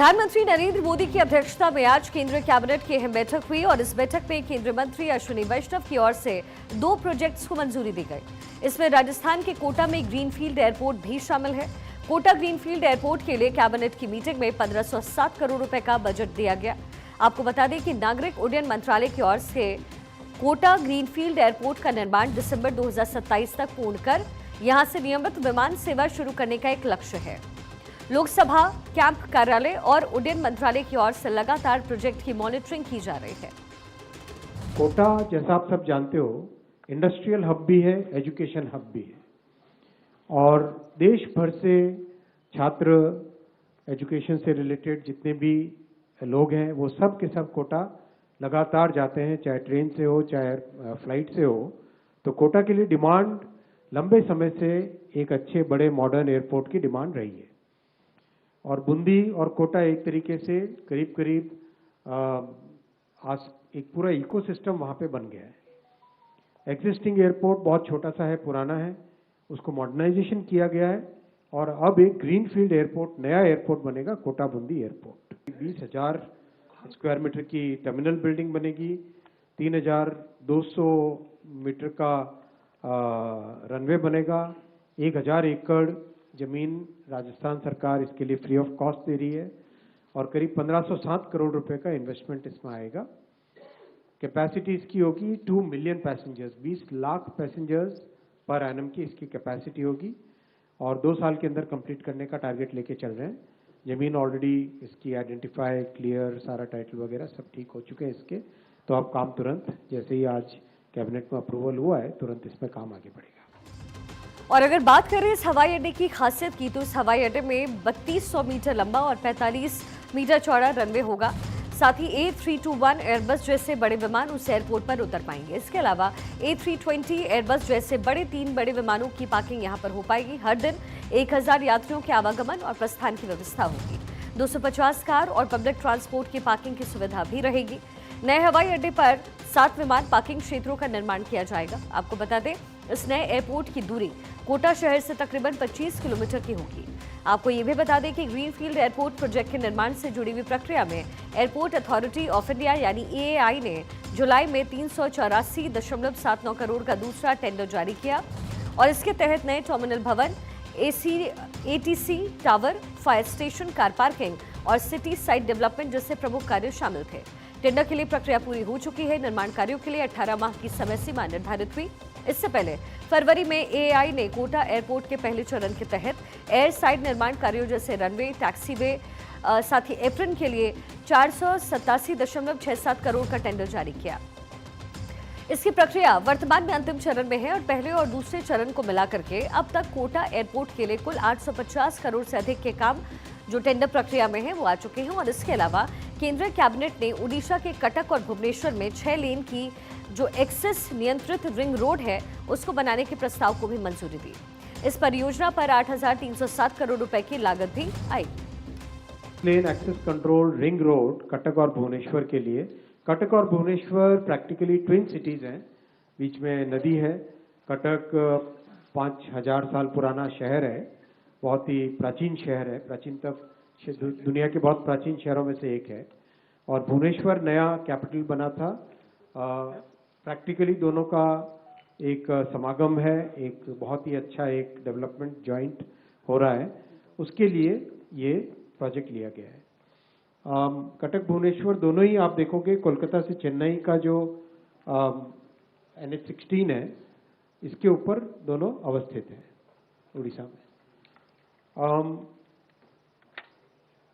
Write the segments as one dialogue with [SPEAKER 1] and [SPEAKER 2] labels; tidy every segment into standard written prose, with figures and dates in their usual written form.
[SPEAKER 1] प्रधानमंत्री नरेंद्र मोदी की अध्यक्षता में आज केंद्रीय कैबिनेट की अहम बैठक हुई और इस बैठक में केंद्रीय मंत्री अश्विनी वैष्णव की ओर से 2 प्रोजेक्ट्स को मंजूरी दी गई। इसमें राजस्थान के कोटा में ग्रीनफील्ड एयरपोर्ट भी शामिल है। कोटा ग्रीनफील्ड एयरपोर्ट के लिए कैबिनेट की मीटिंग में 1507 करोड़ रुपए का बजट दिया गया। आपको बता दें कि नागरिक उड्डयन मंत्रालय की ओर से कोटा ग्रीनफील्ड एयरपोर्ट का निर्माण दिसंबर 2027 तक पूर्ण कर यहां से नियमित विमान सेवा शुरू करने का एक लक्ष्य है। लोकसभा कैंप कार्यालय और उड्डयन मंत्रालय की ओर से लगातार प्रोजेक्ट की मॉनिटरिंग की जा रही है।
[SPEAKER 2] कोटा, जैसा आप सब जानते हो, इंडस्ट्रियल हब भी है, एजुकेशन हब भी है और देश भर से छात्र, एजुकेशन से रिलेटेड जितने भी लोग हैं वो सब के सब कोटा लगातार जाते हैं, चाहे ट्रेन से हो चाहे फ्लाइट से हो। तो कोटा के लिए डिमांड लंबे समय से एक अच्छे बड़े मॉडर्न एयरपोर्ट की डिमांड रही है और बूंदी और कोटा एक तरीके से करीब करीब आज एक पूरा इकोसिस्टम वहाँ पे बन गया है। एग्जिस्टिंग एयरपोर्ट बहुत छोटा सा है, पुराना है, उसको मॉडर्नाइजेशन किया गया है और अब एक ग्रीनफील्ड एयरपोर्ट, नया एयरपोर्ट बनेगा, Kota Bundi airport. 20,000 square metre की टर्मिनल बिल्डिंग बनेगी, 3,200 मीटर का रनवे बनेगा, 1,000 एकड़ जमीन राजस्थान सरकार इसके लिए फ्री ऑफ कॉस्ट दे रही है और करीब 1507 करोड़ रुपए का इन्वेस्टमेंट इसमें आएगा। कैपेसिटी इसकी होगी 2 million passengers, 20 lakh passengers per annum की इसकी कैपेसिटी होगी और 2 साल के अंदर कंप्लीट करने का टारगेट लेके चल रहे हैं। जमीन ऑलरेडी इसकी आइडेंटिफाई, क्लियर, सारा टाइटल वगैरह सब ठीक हो चुके हैं इसके। तो अब काम तुरंत, जैसे ही आज कैबिनेट में अप्रूवल हुआ है, तुरंत इसमें काम आगे बढ़ेगा।
[SPEAKER 1] और अगर बात करें इस हवाई अड्डे की खासियत की, तो इस हवाई अड्डे में 3200 मीटर लंबा और 45 मीटर चौड़ा रनवे होगा। साथ ही A321 एयरबस जैसे बड़े विमान उस एयरपोर्ट पर उतर पाएंगे। इसके अलावा A320 एयरबस जैसे 3 बड़े विमानों की पार्किंग यहां पर हो पाएगी। हर दिन 1000 यात्रियों के आवागमन और प्रस्थान की व्यवस्था होगी। 250 कार और पब्लिक ट्रांसपोर्ट की पार्किंग की सुविधा भी रहेगी। नए हवाई अड्डे पर 7 विमान पार्किंग क्षेत्रों का निर्माण किया जाएगा। आपको बता दें, इस नए एयरपोर्ट की दूरी कोटा शहर से तकरीबन 25 किलोमीटर की होगी। आपको ये भी बता दें कि ग्रीनफील्ड एयरपोर्ट प्रोजेक्ट के निर्माण से जुड़ी हुई प्रक्रिया में एयरपोर्ट अथॉरिटी ऑफ इंडिया यानी AAI ने जुलाई में 384.79 करोड़ का दूसरा टेंडर जारी किया और इसके तहत नए टर्मिनल भवन, ATC tower, fire station, car parking और सिटी साइट डेवलपमेंट जैसे प्रमुख कार्य शामिल थे। टेंडर के लिए प्रक्रिया पूरी हो चुकी है। निर्माण कार्यों के लिए 18 माह की समय सीमा निर्धारित हुई। इससे पहले फरवरी में AAI ने कोटा एयरपोर्ट के पहले चरण के तहत एयर साइड निर्माण कार्यों जैसे रनवे, टैक्सीवे, साथ ही एप्रन के लिए 487.67 करोड़ का टेंडर जारी किया। इसकी प्रक्रिया वर्तमान में अंतिम चरण में है और पहले और दूसरे चरण को मिलाकर के अब तक कोटा एयरपोर्ट के लिए कुल 850 करोड़ से अधिक के काम जो टेंडर प्रक्रिया में है वो आ चुके हैं। और इसके अलावा केंद्रीय कैबिनेट ने उड़ीसा के कटक और भुवनेश्वर में 6 लेन की जो एक्सेस नियंत्रित रिंग रोड है उसको बनाने के प्रस्ताव को भी मंजूरी दी। इस परियोजना पर 8,307 करोड़ रुपए की लागत भी आई।
[SPEAKER 2] प्लेन access control ring road Cuttack और भुवनेश्वर के लिए। कटक और भुवनेश्वर प्रैक्टिकली ट्विन सिटीज हैं, बीच में नदी है। कटक 5000 साल पुराना शहर है, बहुत ही प्राचीन शहर है, प्राचीनतम दुनिया के बहुत प्राचीन शहरों में से एक है और भुवनेश्वर नया कैपिटल बना था। प्रैक्टिकली दोनों का एक समागम है, एक बहुत ही अच्छा एक डेवलपमेंट जॉइंट हो रहा है, उसके लिए ये प्रोजेक्ट लिया गया है। कटक भुवनेश्वर दोनों ही आप देखोगे कोलकाता से चेन्नई का जो NH16 है, इसके ऊपर दोनों अवस्थित है उड़ीसा में।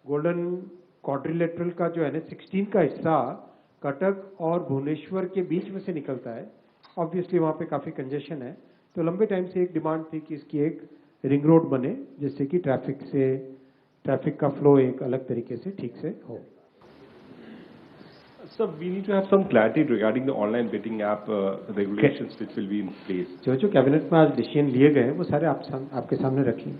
[SPEAKER 2] गोल्डन क्वाड्रिलेटरल का जो NH16 का हिस्सा कटक और भुवनेश्वर के बीच में से निकलता है। ऑब्वियसली वहाँ पे काफ़ी कंजेशन है, तो लंबे टाइम से एक डिमांड थी कि इसकी एक रिंग रोड बने जिससे कि ट्रैफिक का फ्लो एक अलग तरीके से ठीक से हो।
[SPEAKER 3] So we need to have some clarity regarding the online betting app regulations which will be in place.
[SPEAKER 2] जो कैबिनेट में आज डिसीजन लिए गए वो सारे आपके सामने रखी।